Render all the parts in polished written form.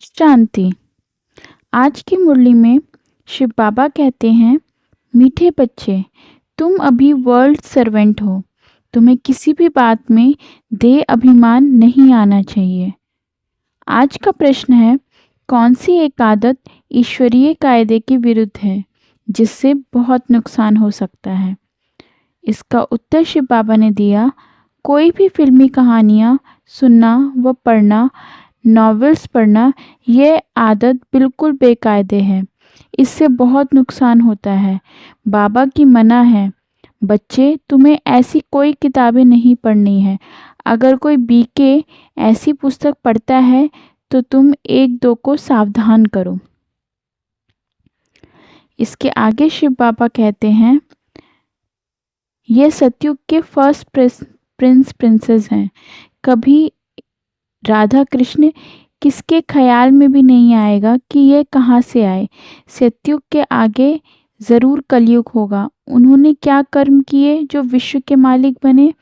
शांति। आज की मुरली में शिव बाबा कहते हैं, मीठे बच्चे, तुम अभी वर्ल्ड सर्वेंट हो। तुम्हें किसी भी बात में देह अभिमान नहीं आना चाहिए। आज का प्रश्न है, कौन सी एक आदत ईश्वरीय कायदे के विरुद्ध है जिससे बहुत नुकसान हो सकता है? इसका उत्तर शिव बाबा ने दिया, कोई भी फिल्मी कहानियाँ सुनना व पढ़ना, नॉवेल्स पढ़ना, ये आदत बिल्कुल बेकायदे है। इससे बहुत नुकसान होता है। बाबा की मना है, बच्चे तुम्हें ऐसी कोई किताबें नहीं पढ़नी है। अगर कोई बीके ऐसी पुस्तक पढ़ता है तो तुम एक दो को सावधान करो। इसके आगे शिव बाबा कहते हैं, ये सतयुग के फर्स्ट प्रिंसेस हैं। कभी राधा कृष्ण किसके ख्याल में भी नहीं आएगा कि ये कहाँ से आए। सतयुग के आगे ज़रूर कलयुग होगा। उन्होंने क्या कर्म किए जो विश्व के मालिक बने?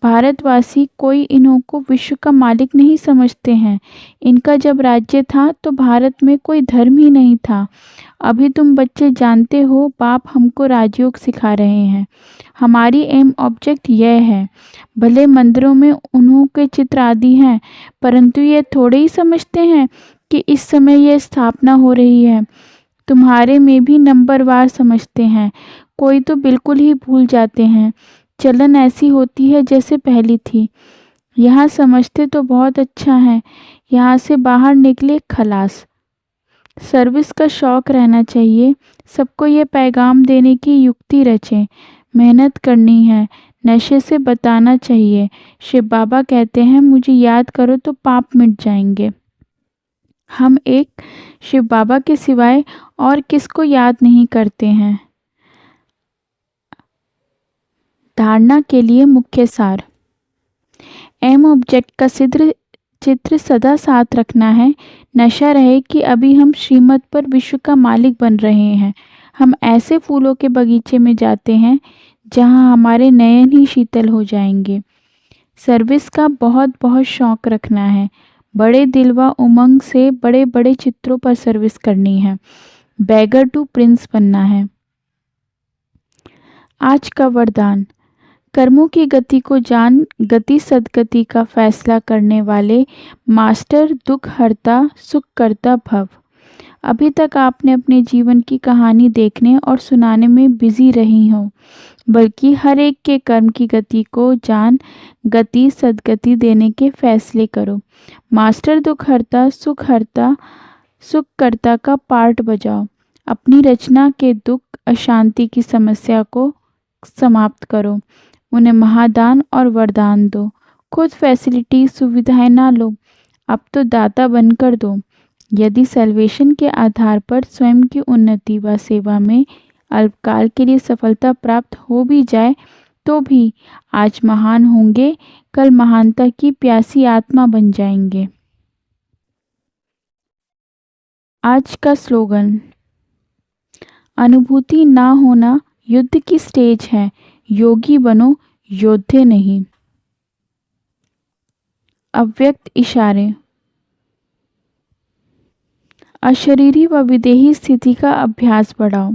भारतवासी कोई इन्हों को विश्व का मालिक नहीं समझते हैं। इनका जब राज्य था तो भारत में कोई धर्म ही नहीं था। अभी तुम बच्चे जानते हो, बाप हमको राजयोग सिखा रहे हैं। हमारी एम ऑब्जेक्ट यह है। भले मंदिरों में उन्हों के चित्र आदि हैं, परंतु ये थोड़े ही समझते हैं कि इस समय यह स्थापना हो रही है। तुम्हारे में भी नंबरवार समझते हैं, कोई तो बिल्कुल ही भूल जाते हैं। चलन ऐसी होती है जैसे पहली थी। यहाँ समझते तो बहुत अच्छा है, यहाँ से बाहर निकले खलास। सर्विस का शौक रहना चाहिए। सबको ये पैगाम देने की युक्ति रचें। मेहनत करनी है, नशे से बताना चाहिए। शिव बाबा कहते हैं, मुझे याद करो तो पाप मिट जाएंगे। हम एक शिव बाबा के सिवाय और किसको याद नहीं करते हैं। धारणा के लिए मुख्य सार। एम ऑब्जेक्ट का चित्र सदा साथ रखना है। नशा रहे कि अभी हम श्रीमत पर विश्व का मालिक बन रहे हैं। हम ऐसे फूलों के बगीचे में जाते हैं जहां हमारे नयन ही शीतल हो जाएंगे। सर्विस का बहुत बहुत शौक रखना है। बड़े दिल व उमंग से बड़े बड़े चित्रों पर सर्विस करनी है। बैगर टू प्रिंस बनना है। आज का वरदान, कर्मों की गति को जान, गति सदगति का फैसला करने वाले मास्टर दुख हरता सुख करता भव। अभी तक आपने अपने जीवन की कहानी देखने और सुनाने में बिजी रही हो, बल्कि हर एक के कर्म की गति को जान, गति सदगति देने के फैसले करो। मास्टर दुख हरता सुख करता का पार्ट बजाओ। अपनी रचना के दुख अशांति की समस्या को समाप्त करो। उन्हें महादान और वरदान दो। खुद फैसिलिटी सुविधाएं ना लो, अब तो दाता बनकर दो। यदि सैल्वेशन के आधार पर स्वयं की उन्नति व सेवा में अल्पकाल के लिए सफलता प्राप्त हो भी जाए तो भी आज महान होंगे, कल महानता की प्यासी आत्मा बन जाएंगे। आज का स्लोगन, अनुभूति ना होना युद्ध की स्टेज है, योगी बनो योद्धे नहीं। अव्यक्त इशारे। अशरीरी व विदेही स्थिति का अभ्यास बढ़ाओ।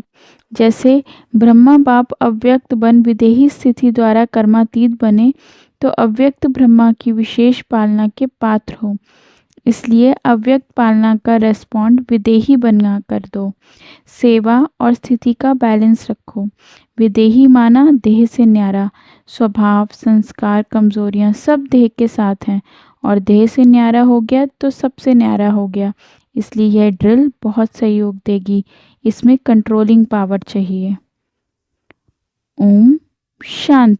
जैसे ब्रह्मा बाप अव्यक्त बन विदेही स्थिति द्वारा कर्मातीत बने तो अव्यक्त ब्रह्मा की विशेष पालना के पात्र हो। इसलिए अव्यक्त पालना का रेस्पॉन्ड विदेही बना कर दो। सेवा और स्थिति का बैलेंस रखो। विदेही माना देह से न्यारा। स्वभाव, संस्कार, कमजोरियां सब देह के साथ हैं और देह से न्यारा हो गया तो सबसे न्यारा हो गया। इसलिए यह ड्रिल बहुत सहयोग देगी। इसमें कंट्रोलिंग पावर चाहिए। ओम शांति।